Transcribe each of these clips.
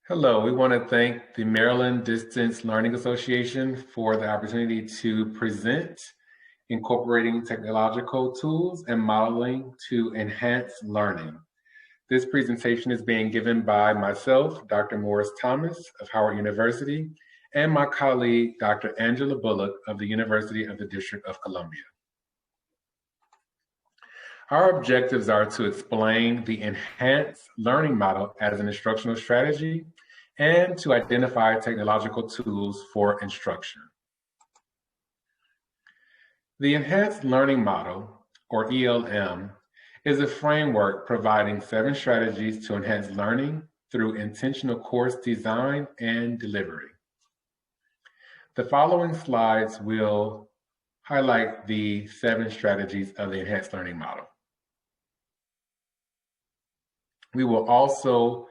Hello, we want to thank the Maryland Distance Learning Association for the opportunity to present incorporating technological tools and modeling to enhance learning. This presentation is being given by myself, Dr. Morris Thomas of Howard University, and my colleague, Dr. Angela Bullock of the University of the District of Columbia. Our objectives are to explain the enhanced learning model as an instructional strategy and to identify technological tools for instruction. The Enhanced Learning Model, or ELM, is a framework providing 7 strategies to enhance learning through intentional course design and delivery. The following slides will highlight the 7 strategies of the Enhanced Learning Model. We will also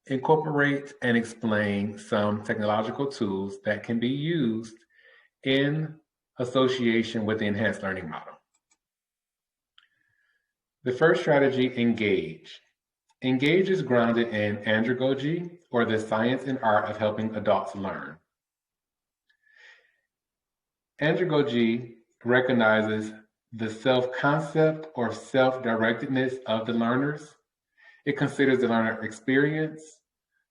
incorporate and explain some technological tools that can be used in association with the enhanced learning model. The first strategy, engage. Engage is grounded in andragogy, or the science and art of helping adults learn. Andragogy recognizes the self-concept or self-directedness of the learners. It considers the learner experience,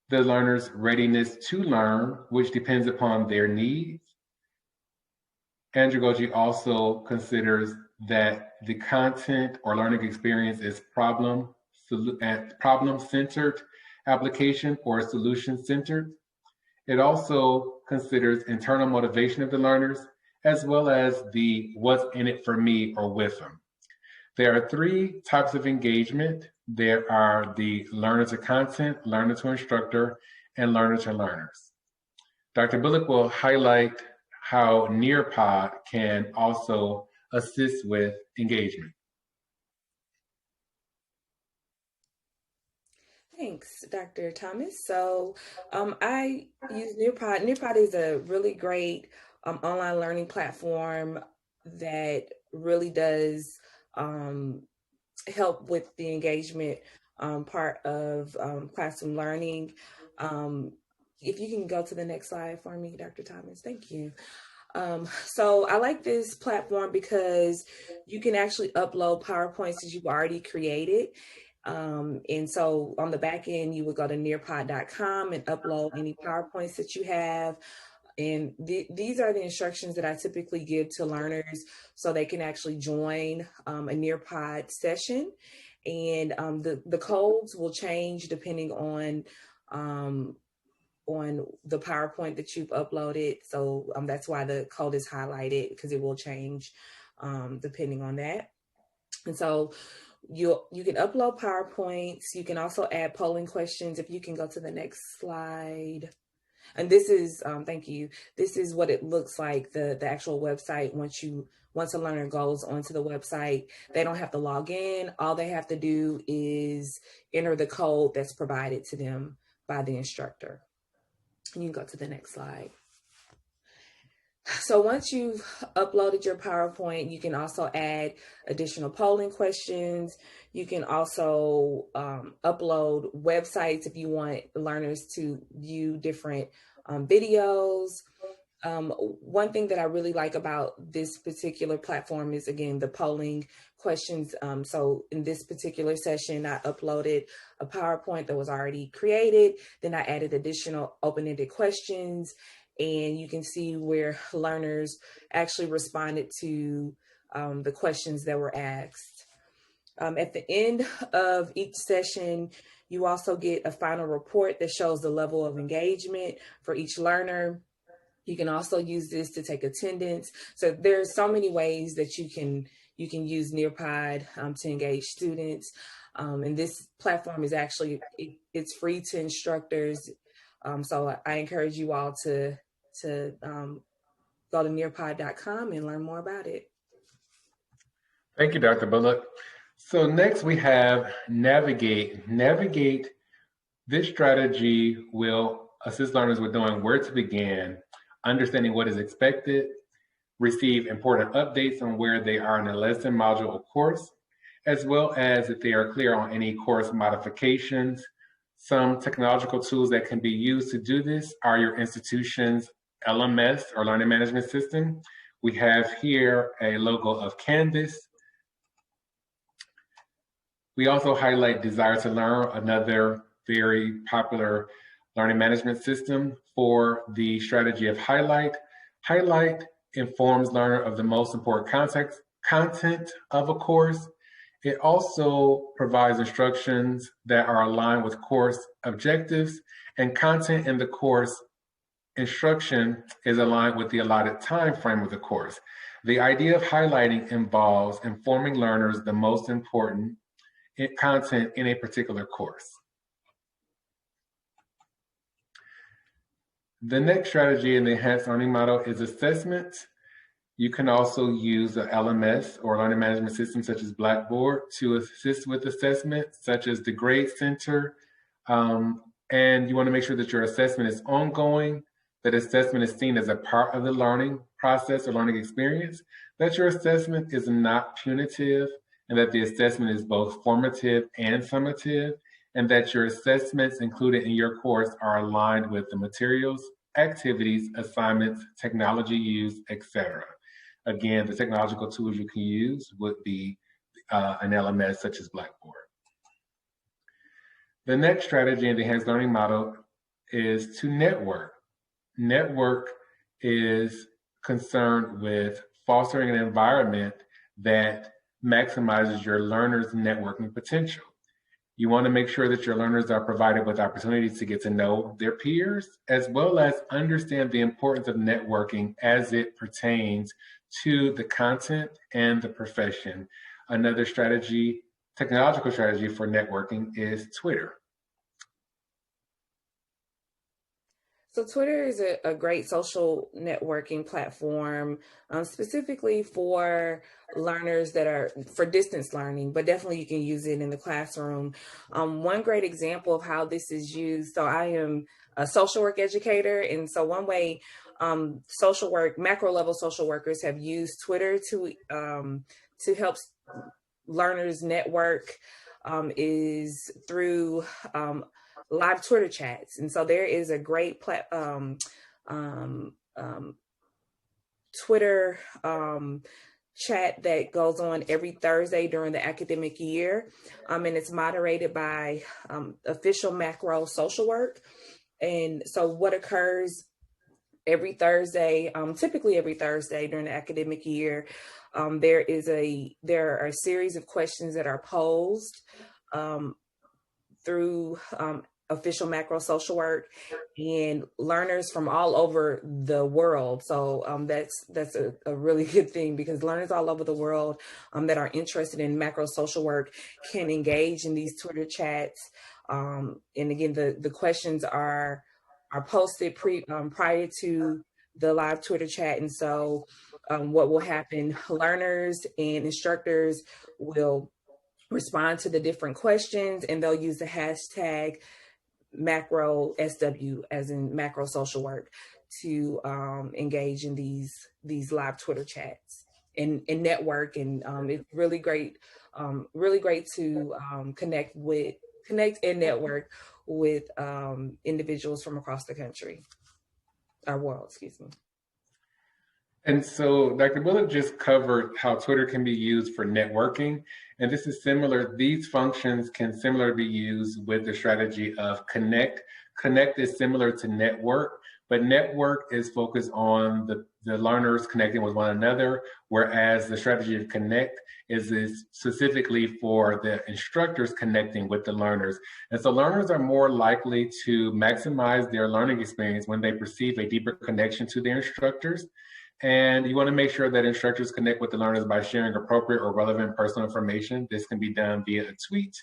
the learner's readiness to learn, which depends upon their needs. Andragogy also considers that the content or learning experience is problem-centered application or solution-centered. It also considers internal motivation of the learners, as well as the what's in it for me or with them. There are 3 types of engagement. There are the learner to content, learner to instructor, and learner to learners. Dr. Bullock will highlight how Nearpod can also assist with engagement. Thanks, Dr. Thomas. So I use Nearpod. Nearpod is a really great online learning platform that really does help with the engagement part of classroom learning. If you can go to the next slide for me, Dr. Thomas, thank you. So I like this platform because you can actually upload PowerPoints that you've already created. And so on the back end, you would go to nearpod.com and upload any PowerPoints that you have. And these are the instructions that I typically give to learners so they can actually join a Nearpod session. And the codes will change depending on the PowerPoint that you've uploaded. So that's why the code is highlighted, because it will change depending on that. And so you can upload PowerPoints. You can also add polling questions. If you can go to the next slide. And this is, thank you. This is what it looks like, the actual website. Once a learner goes onto the website, they don't have to log in. All they have to do is enter the code that's provided to them by the instructor. And you can go to the next slide. So once you've uploaded your PowerPoint, you can also add additional polling questions. You can also upload websites if you want learners to view different videos. One thing that I really like about this particular platform is, again, the polling questions. So in this particular session, I uploaded a PowerPoint that was already created. Then I added additional open-ended questions. And you can see where learners actually responded to the questions that were asked. At the end of each session, you also get a final report that shows the level of engagement for each learner. You can also use this to take attendance. So there's so many ways that you can use Nearpod to engage students. And this platform is actually, it's free to instructors. So I encourage you all to go to nearpod.com and learn more about it. Thank you, Dr. Bullock. So next we have navigate. Navigate, this strategy will assist learners with knowing where to begin, understanding what is expected, receive important updates on where they are in a lesson, module, or course, as well as if they are clear on any course modifications, Some technological tools that can be used to do this are your institution's LMS or learning management system. We have here a logo of Canvas. We also highlight Desire to Learn, another very popular learning management system for the strategy of highlight. Highlight informs learner of the most important content of a course. It also provides instructions that are aligned with course objectives, and content in the course instruction is aligned with the allotted time frame of the course. The idea of highlighting involves informing learners the most important content in a particular course. The next strategy in the enhanced learning model is assessment. You can also use an LMS or learning management system such as Blackboard to assist with assessment, such as the Grade Center. And you want to make sure that your assessment is ongoing, that assessment is seen as a part of the learning process or learning experience, that your assessment is not punitive, and that the assessment is both formative and summative, and that your assessments included in your course are aligned with the materials, activities, assignments, technology used, etc. Again, the technological tools you can use would be an LMS such as Blackboard. The next strategy in the enhanced learning model is to network. Network is concerned with fostering an environment that maximizes your learners' networking potential. You want to make sure that your learners are provided with opportunities to get to know their peers, as well as understand the importance of networking as it pertains to the content and the profession. Another strategy, technological strategy for networking is Twitter. So Twitter is a great social networking platform, specifically for learners that are for distance learning, but definitely you can use it in the classroom. One great example of how this is used, so I am a social work educator, and so one way social work, macro level social workers have used Twitter to help learners network is through live Twitter chats. And so there is a great Twitter chat that goes on every Thursday during the academic year. And it's moderated by official macro social work. And so what occurs every Thursday, typically every Thursday during the academic year, there are a series of questions that are posed through official macro social work, and learners from all over the world. So that's a really good thing, because learners all over the world that are interested in macro social work can engage in these Twitter chats. And again, the questions are posted prior to the live Twitter chat. And so what will happen, learners and instructors will respond to the different questions, and they'll use the hashtag macro SW, as in macro social work, to engage in these live Twitter chats and network. And it's really great to connect and network with individuals from across the country, our world, excuse me. And so Dr. Bullock just covered how Twitter can be used for networking. And this is similar, these functions can similarly be used with the strategy of connect. Connect is similar to network, but network is focused on the learners connecting with one another, whereas the strategy of connect is specifically for the instructors connecting with the learners. And so learners are more likely to maximize their learning experience when they perceive a deeper connection to their instructors. And you want to make sure that instructors connect with the learners by sharing appropriate or relevant personal information. This can be done via a tweet.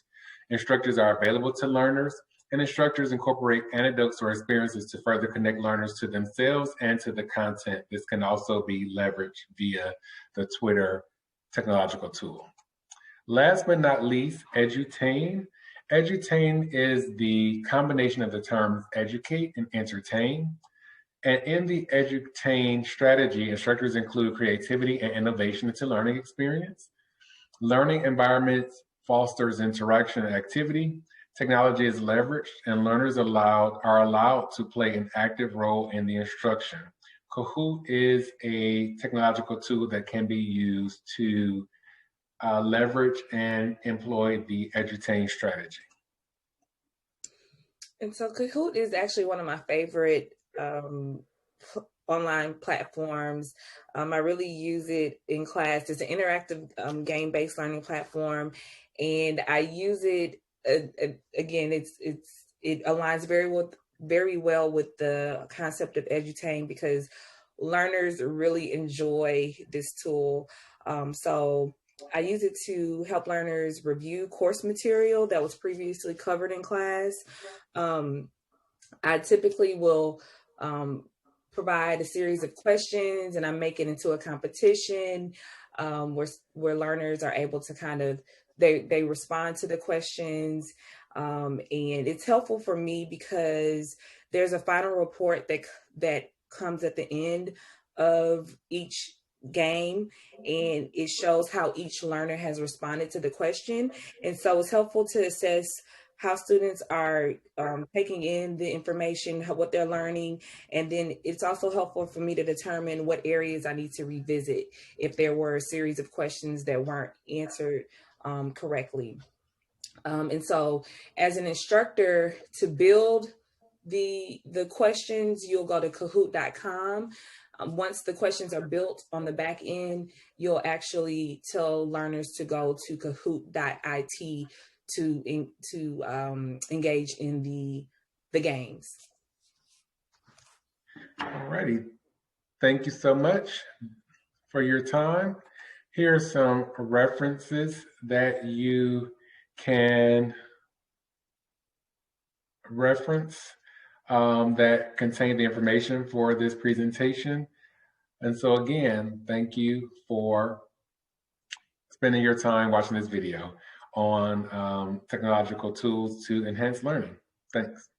Instructors are available to learners, and instructors incorporate anecdotes or experiences to further connect learners to themselves and to the content. This can also be leveraged via the Twitter technological tool. Last but not least, Edutain. Edutain is the combination of the terms educate and entertain. And in the Edutain strategy, instructors include creativity and innovation into learning experience. Learning environments fosters interaction and activity. Technology is leveraged and learners are allowed to play an active role in the instruction. Kahoot is a technological tool that can be used to leverage and employ the Edutain strategy. And so Kahoot is actually one of my favorite online platforms. I really use it in class. It's an interactive game-based learning platform, and I use it again. It aligns very well with the concept of Edutain because learners really enjoy this tool. So I use it to help learners review course material that was previously covered in class. I typically will provide a series of questions, and I make it into a competition where learners are able to kind of they respond to the questions, and it's helpful for me because there's a final report that comes at the end of each game, and it shows how each learner has responded to the question, and so it's helpful to assess how students are taking in the information, what they're learning. And then it's also helpful for me to determine what areas I need to revisit if there were a series of questions that weren't answered correctly. And so as an instructor, to build the questions, you'll go to kahoot.com. Once the questions are built on the back end, you'll actually tell learners to go to kahoot.it to engage in the games. Alrighty, thank you so much for your time. Here are some references that you can reference that contain the information for this presentation. And so again, thank you for spending your time watching this video on technological tools to enhance learning. Thanks.